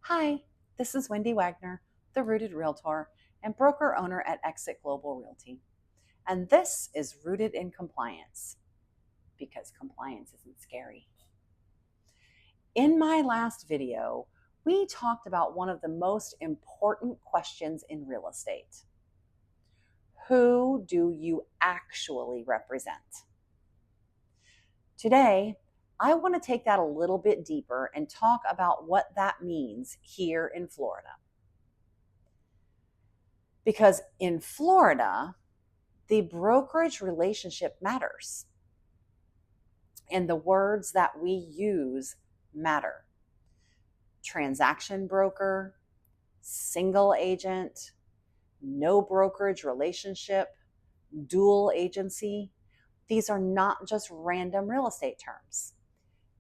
Hi, this is Wendy Wagner, the Rooted Realtor and broker owner at Exit Global Realty. And this is Rooted in Compliance, because compliance isn't scary. In my last video, we talked about one of the most important questions in real estate. Who do you actually represent? Today, I want to take that a little bit deeper and talk about what that means here in Florida. Because in Florida, the brokerage relationship matters. And the words that we use matter. Transaction broker, single agent, no brokerage relationship, dual agency. These are not just random real estate terms.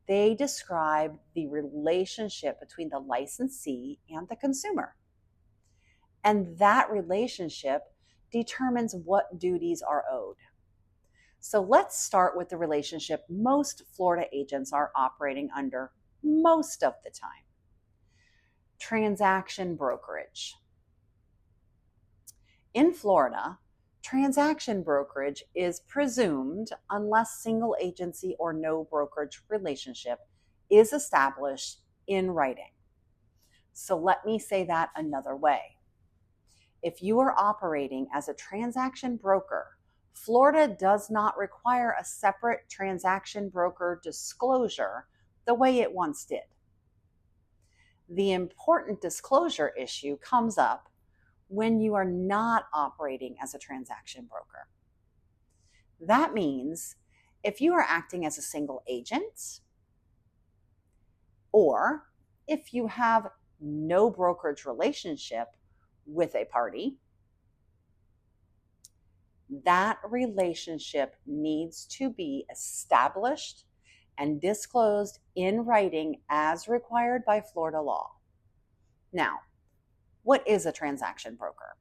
They describe the relationship between the licensee and the consumer. And that relationship determines what duties are owed. So let's start with the relationship most Florida agents are operating under most of the time. Transaction brokerage. In Florida, transaction brokerage is presumed unless single agency or no brokerage relationship is established in writing. So let me say that another way. If you are operating as a transaction broker, Florida does not require a separate transaction broker disclosure the way it once did. The important disclosure issue comes up when you are not operating as a transaction broker. That means if you are acting as a single agent, or if you have no brokerage relationship with a party, that relationship needs to be established and disclosed in writing as required by Florida law. Now, what is a transaction broker?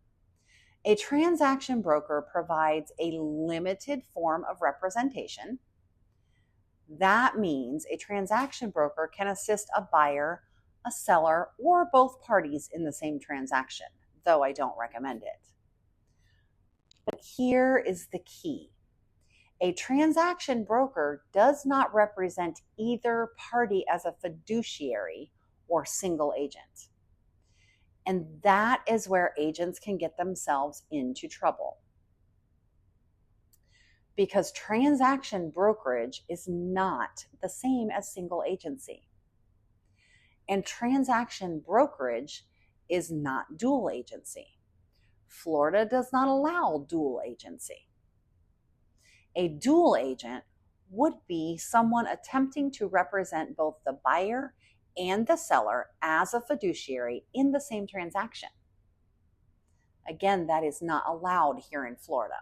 A transaction broker provides a limited form of representation. That means a transaction broker can assist a buyer, a seller, or both parties in the same transaction, though I don't recommend it. But here is the key. A transaction broker does not represent either party as a fiduciary or single agent. And that is where agents can get themselves into trouble. Because transaction brokerage is not the same as single agency. And transaction brokerage is not dual agency. Florida does not allow dual agency. A dual agent would be someone attempting to represent both the buyer and the seller as a fiduciary in the same transaction. Again, that is not allowed here in Florida.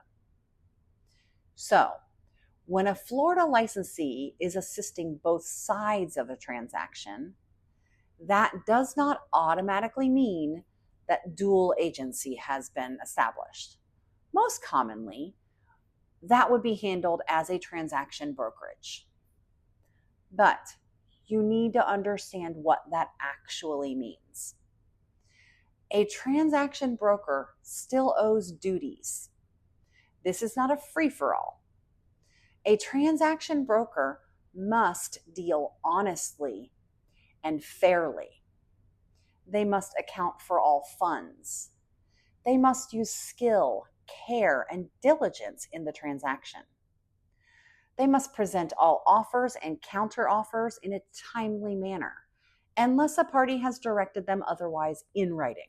So, when a Florida licensee is assisting both sides of a transaction, that does not automatically mean that dual agency has been established. Most commonly, that would be handled as a transaction brokerage. But you need to understand what that actually means. A transaction broker still owes duties. This is not a free-for-all. A transaction broker must deal honestly and fairly. They must account for all funds. They must use skill, care, and diligence in the transaction. They must present all offers and counter-offers in a timely manner, unless a party has directed them otherwise in writing.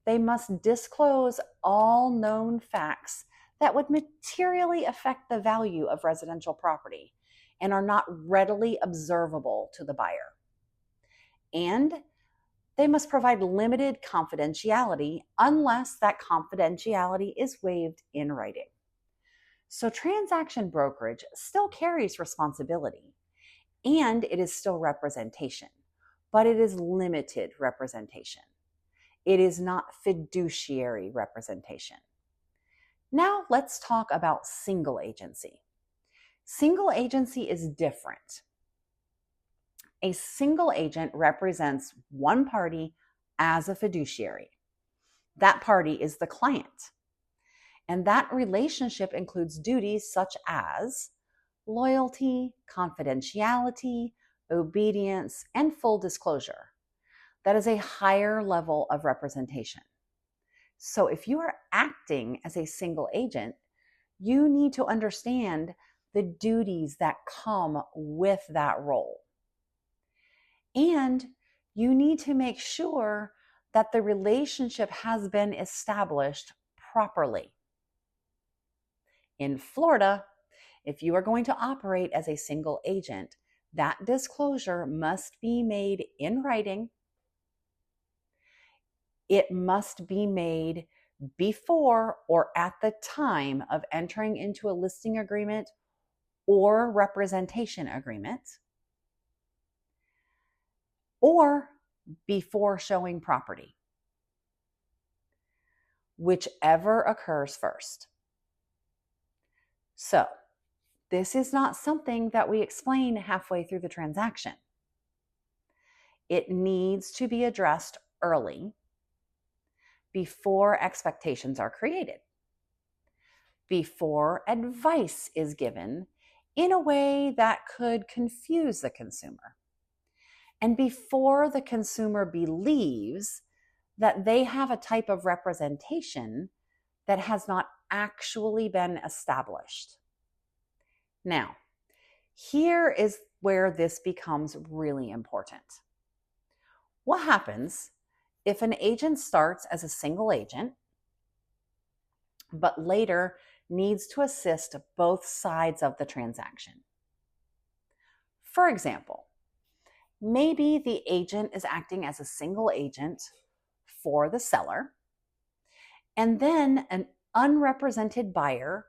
They must disclose all known facts that would materially affect the value of residential property and are not readily observable to the buyer. And they must provide limited confidentiality unless that confidentiality is waived in writing. So transaction brokerage still carries responsibility, and it is still representation, but it is limited representation. It is not fiduciary representation. Now let's talk about single agency. Single agency is different. A single agent represents one party as a fiduciary. That party is the client. And that relationship includes duties such as loyalty, confidentiality, obedience, and full disclosure. That is a higher level of representation. So if you are acting as a single agent, you need to understand the duties that come with that role. And you need to make sure that the relationship has been established properly. In Florida, if you are going to operate as a single agent, that disclosure must be made in writing. It must be made before or at the time of entering into a listing agreement or representation agreement, or before showing property, whichever occurs first. So, this is not something that we explain halfway through the transaction. It needs to be addressed early, before expectations are created, before advice is given in a way that could confuse the consumer, and before the consumer believes that they have a type of representation that has not actually been established. Now, here is where this becomes really important. What happens if an agent starts as a single agent, but later needs to assist both sides of the transaction? For example, maybe the agent is acting as a single agent for the seller, and then an unrepresented buyer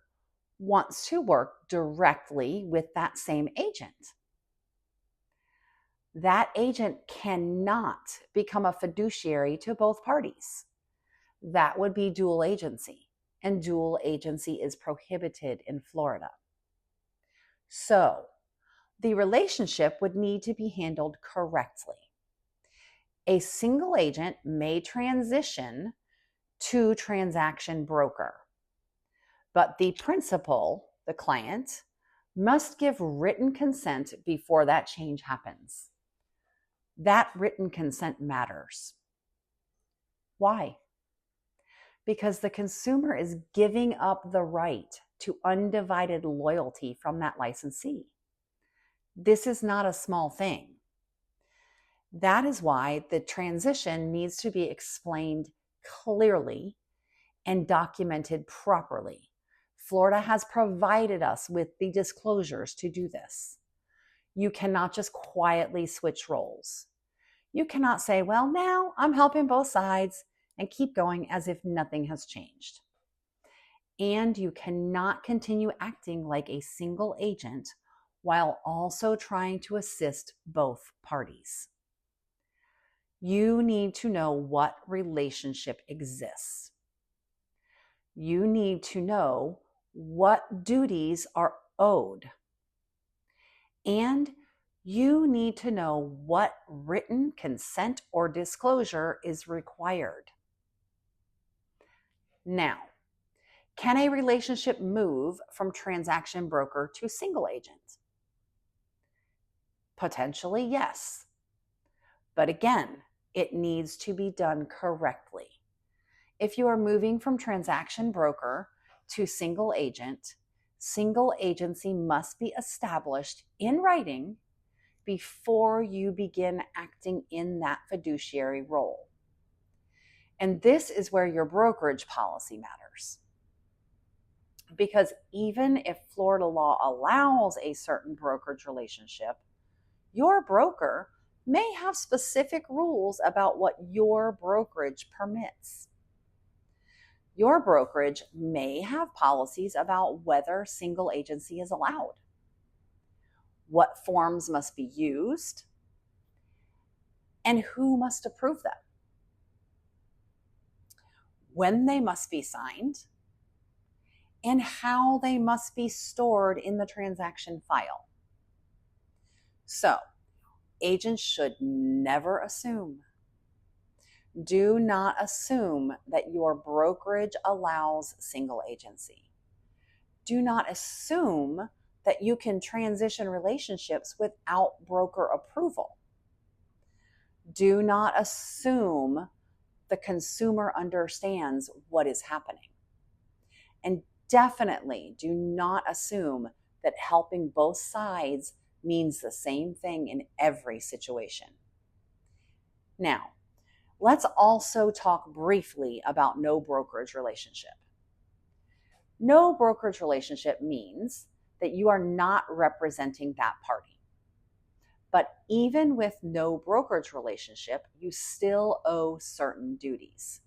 wants to work directly with that same agent. That agent cannot become a fiduciary to both parties. That would be dual agency, and dual agency is prohibited in Florida. So, the relationship would need to be handled correctly. A single agent may transition to transaction broker, but the principal, the client, must give written consent before that change happens. That written consent matters. Why? Because the consumer is giving up the right to undivided loyalty from that licensee. This is not a small thing. That is why the transition needs to be explained clearly and documented properly. Florida has provided us with the disclosures to do this. You cannot just quietly switch roles. You cannot say, well, now I'm helping both sides, and keep going as if nothing has changed. And you cannot continue acting like a single agent while also trying to assist both parties. You need to know what relationship exists. You need to know what duties are owed. And you need to know what written consent or disclosure is required. Now, can a relationship move from transaction broker to single agent? Potentially, yes. But again, it needs to be done correctly. If you are moving from transaction broker to single agency must be established in writing before you begin acting in that fiduciary role. And this is where your brokerage policy matters. Because even if Florida law allows a certain brokerage relationship, your broker may have specific rules about what your brokerage permits. Your brokerage may have policies about whether single agency is allowed, what forms must be used, and who must approve them, when they must be signed, and how they must be stored in the transaction file. So, Agents should never assume. Do not assume that your brokerage allows single agency. Do not assume that you can transition relationships without broker approval. Do not assume the consumer understands what is happening. And definitely do not assume that helping both sides means the same thing in every situation. Now, let's also talk briefly about no brokerage relationship. No brokerage relationship means that you are not representing that party. But even with no brokerage relationship, you still owe certain duties.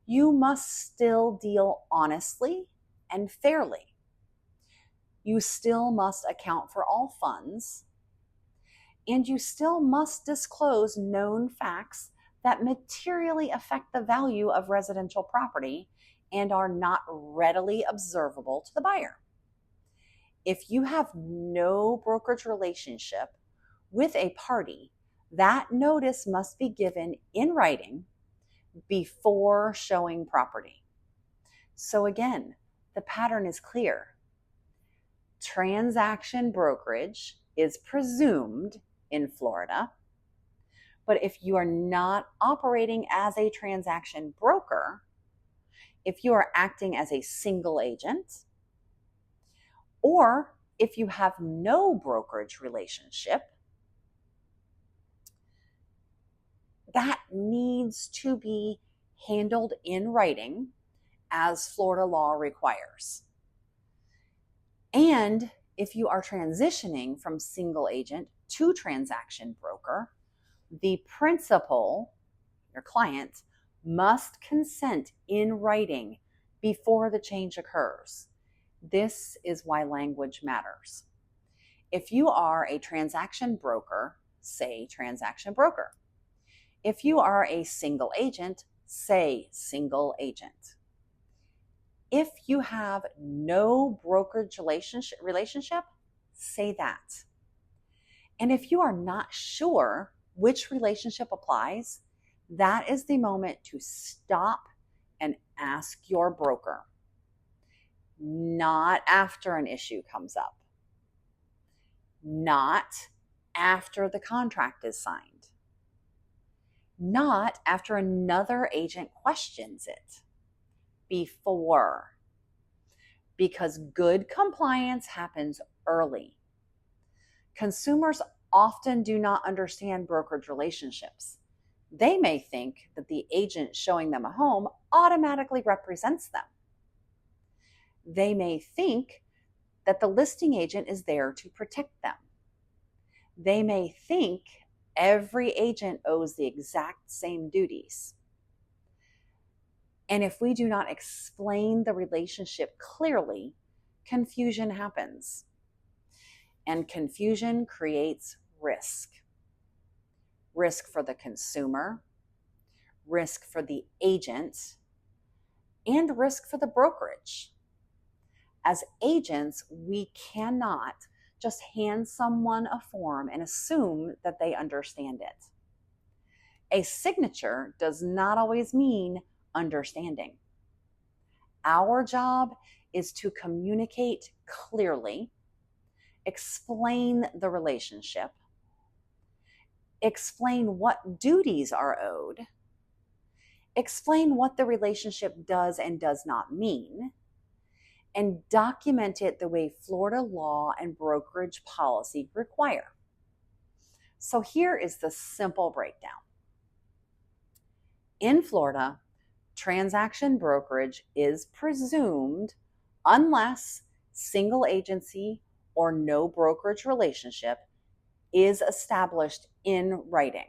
You must still deal honestly and fairly. You still must account for all funds, and you still must disclose known facts that materially affect the value of residential property and are not readily observable to the buyer. If you have no brokerage relationship with a party, that notice must be given in writing before showing property. So again, the pattern is clear. Transaction brokerage is presumed in Florida, but if you are not operating as a transaction broker, if you are acting as a single agent, or if you have no brokerage relationship, that needs to be handled in writing as Florida law requires. And if you are transitioning from single agent to transaction broker, the principal, your client, must consent in writing before the change occurs. This is why language matters. If you are a transaction broker, say transaction broker. If you are a single agent, say single agent. If you have no brokerage relationship, say that. And if you are not sure which relationship applies, that is the moment to stop and ask your broker. Not after an issue comes up. Not after the contract is signed. Not after another agent questions it. Before. Because good compliance happens early. Consumers often do not understand brokerage relationships. They may think that the agent showing them a home automatically represents them. They may think that the listing agent is there to protect them. They may think every agent owes the exact same duties. And if we do not explain the relationship clearly, confusion happens. And confusion creates risk. Risk for the consumer, risk for the agent, and risk for the brokerage. As agents, we cannot just hand someone a form and assume that they understand it. A signature does not always mean understanding. Our job is to communicate clearly, explain the relationship, explain what duties are owed, explain what the relationship does and does not mean, and document it the way Florida law and brokerage policy require. So here is the simple breakdown. In Florida, transaction brokerage is presumed unless single agency or no brokerage relationship is established in writing.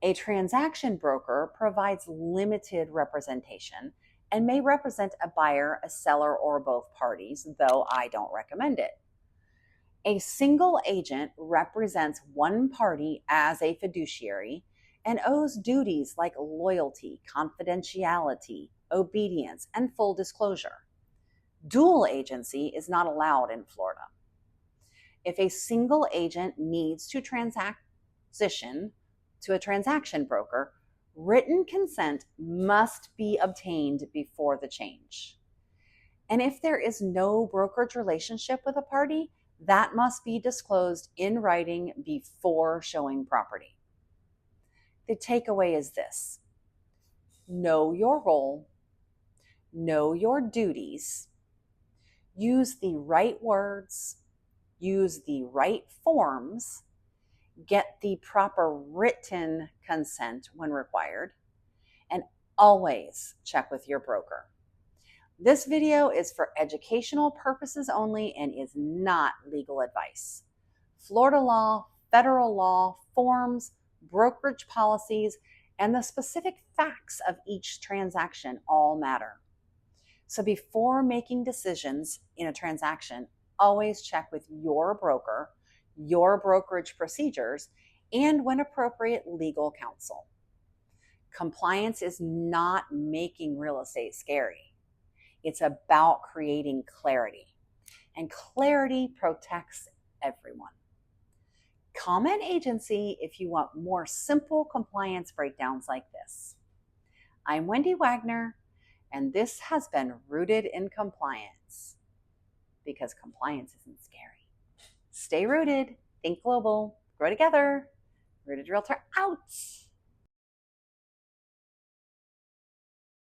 A transaction broker provides limited representation and may represent a buyer, a seller, or both parties, though I don't recommend it. A single agent represents one party as a fiduciary and owes duties like loyalty, confidentiality, obedience, and full disclosure. Dual agency is not allowed in Florida. If a single agent needs to transition to a transaction broker, written consent must be obtained before the change. And if there is no brokerage relationship with a party, that must be disclosed in writing before showing property. The takeaway is this: know your role, know your duties, use the right words, use the right forms, get the proper written consent when required, and always check with your broker. This video is for educational purposes only and is not legal advice. Florida law, federal law, forms, brokerage policies, and the specific facts of each transaction all matter. So before making decisions in a transaction, always check with your broker, your brokerage procedures, and when appropriate, legal counsel. Compliance is not making real estate scary. It's about creating clarity, and clarity protects everyone. Comment agency if you want more simple compliance breakdowns like this. I'm Wendy Wagner, and this has been Rooted in Compliance, because compliance isn't scary. Stay rooted, think global, grow together. Rooted Realtor out.